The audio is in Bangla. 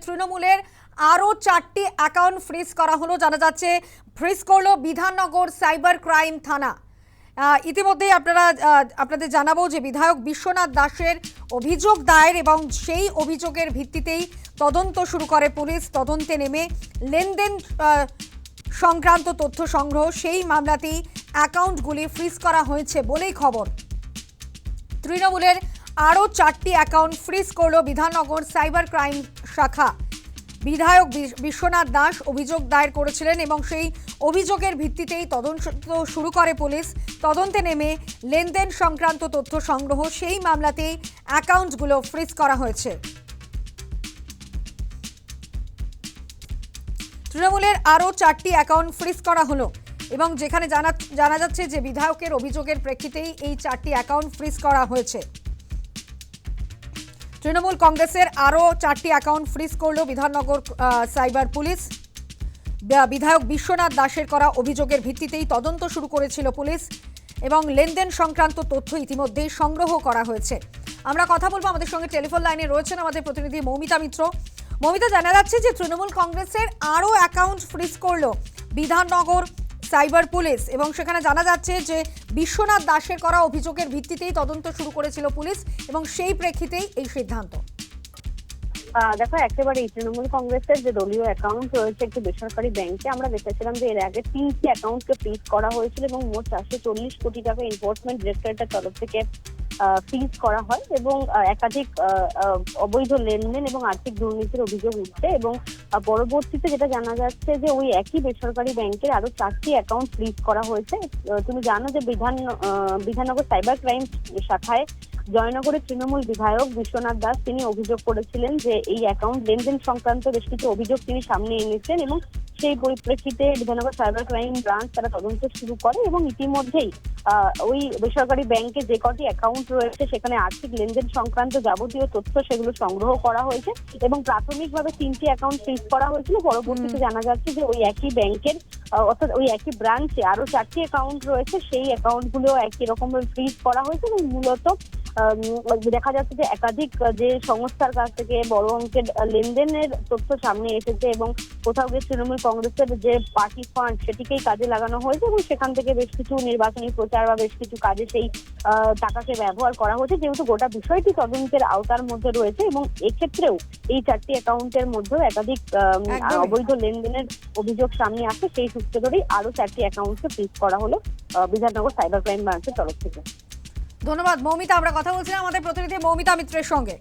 তৃণমূলের আরও 4টি অ্যাকাউন্ট ফ্রিজ করা হলো। জানা যাচ্ছে ফ্রিজ করলো বিধাননগর সাইবার ক্রাইম থানা। ইতিমধ্যেই আপনাদের জানাবো যে বিধায়ক বিশ্বনাথ দাসের অভিযোগ দায়ের এবং সেই অভিযোগের ভিত্তিতেই তদন্ত শুরু করে পুলিশ। তদন্তে নেমে লেনদেন সংক্রান্ত তথ্য সংগ্রহ, সেই মামলাতেই অ্যাকাউন্টগুলি ফ্রিজ করা হয়েছে বলেই খবর। তৃণমূলের আরও 4টি অ্যাকাউন্ট ফ্রিজ করল বিধাননগর সাইবার ক্রাইম শাখা। বিধায়ক বিশ্বনাথ দাস অভিযোগ দায়ের করেছিলেন এবং সেই অভিযোগের ভিত্তিতেই তদন্ত শুরু করে পুলিশ। তদন্তে নেমে লেনদেন সংক্রান্ত তথ্য সংগ্রহ, সেই মামলাতেই অ্যাকাউন্টগুলো ফ্রিজ করা হয়েছে। তৃণমূলের আরও 4টি অ্যাকাউন্ট ফ্রিজ করা হলো এবং যেখানে জানা যাচ্ছে যে বিধায়কের অভিযোগের প্রেক্ষিতেই এই 4টি অ্যাকাউন্ট ফ্রিজ করা হয়েছে। তৃণমূল কংগ্রেসের আরও 4টি অ্যাকাউন্ট ফ্রিজ করল বিধাননগর সাইবার পুলিশ। বিধায়ক বিশ্বনাথ দাসের করা অভিযোগের ভিত্তিতেই তদন্ত শুরু করেছিল পুলিশ এবং লেনদেন সংক্রান্ত তথ্য ইতিমধ্যেই সংগ্রহ করা হয়েছে। আমরা কথা বলবো, আমাদের সঙ্গে টেলিফোন লাইনে রয়েছেন আমাদের প্রতিনিধি মৌমিতা মিত্র। মৌমিতা, জানা যাচ্ছে যে তৃণমূল কংগ্রেসের আরও অ্যাকাউন্ট ফ্রিজ করল বিধাননগর সাইবার পুলিশ এবং সেখানে জানা যাচ্ছে যে বিশ্বনাথ দাসের করা অভিযোগের ভিত্তিতেই তদন্ত শুরু করেছিল পুলিশ এবং সেই প্রেক্ষিতেই এই সিদ্ধান্ত। দেখো, একেবারে তৃণমূল কংগ্রেসের যে দলীয় অ্যাকাউন্ট রয়েছে একটি বেসরকারি ব্যাংকে, আমরা দেখেছিলাম যে এর আগে 3টি অ্যাকাউন্টকে ফ্রিজ করা হয়েছিল এবং মোট 440 কোটি টাকা এনফোর্সমেন্ট ডিরেক্টরেটের তরফ থেকে ফ্রিজ করা হয় এবং একাধিক অবৈধ লেনদেন এবং আর্থিক দুর্নীতির অভিযোগ উঠছে এবং পরবর্তীতে যেটা জানা যাচ্ছে যে ওই একই বেসরকারি ব্যাংকের আরো 4টি অ্যাকাউন্ট ফ্রিজ করা হয়েছে। তুমি জানো যে বিধাননগর সাইবার ক্রাইম শাখায় জয়নগরের তৃণমূল বিধায়ক বিশ্বনাথ দাস তিনি অভিযোগ করেছিলেন যে এই অ্যাকাউন্ট লেনদেন সংক্রান্ত বেশ কিছু অভিযোগ তিনি সামনে এনেছেন এবং সেই পরিপ্রেক্ষিতে বিধাননগর সাইবার ক্রাইম ব্রাঞ্চ তারা তদন্ত শুরু করে এবং ইতিমধ্যেই ওই বেসরকারি ব্যাংকে যে কটি অ্যাকাউন্ট রয়েছে সেখানে আর্থিক লেনদেন সংক্রান্ত যাবতীয় তথ্য সেগুলো সংগ্রহ করা হয়েছে এবং প্রাথমিকভাবে 3টি অ্যাকাউন্ট ফ্রিজ করা হয়েছিল। পরবর্তীতে জানা যাচ্ছে যে ওই একই ব্যাংকের অর্থাৎ ওই একই ব্রাঞ্চে আরো 4টি অ্যাকাউন্ট রয়েছে, সেই অ্যাকাউন্টগুলো একই রকম ফ্রিজ করা হয়েছে এবং মূলত দেখা যাচ্ছে যে একাধিক যে সংস্থার কাছ থেকে বড় অঙ্কের লেনদেনের তথ্য সামনে এসেছে এবং কোথাও গিয়ে তৃণমূল কংগ্রেসের যে পার্টি ফান্ড সেটিকেই কাজে লাগানো হয়েছে এবং সেখান থেকে বেশ কিছু নির্বাচনী প্রচার বা বেশ কিছু কাজে সেই টাকাকে ব্যবহার করা হয়েছে, যেহেতু গোটা বিষয়টি তদন্তের আওতার মধ্যে রয়েছে এবং এক্ষেত্রেও এই 4টি অ্যাকাউন্টের মধ্যে একাধিক অবৈধ লেনদেনের অভিযোগ সামনে আসে। সেই সূত্রে ধরেই আরো 4টি অ্যাকাউন্টকে ফ্রিজ করা হলো বিধাননগর সাইবার ক্রাইম ব্রাঞ্চের তরফ থেকে। ধন্যবাদ মৌমিতা। আমরা কথা বলছিলাম আমাদের প্রতিনিধি মৌমিতা মিত্রের সঙ্গে।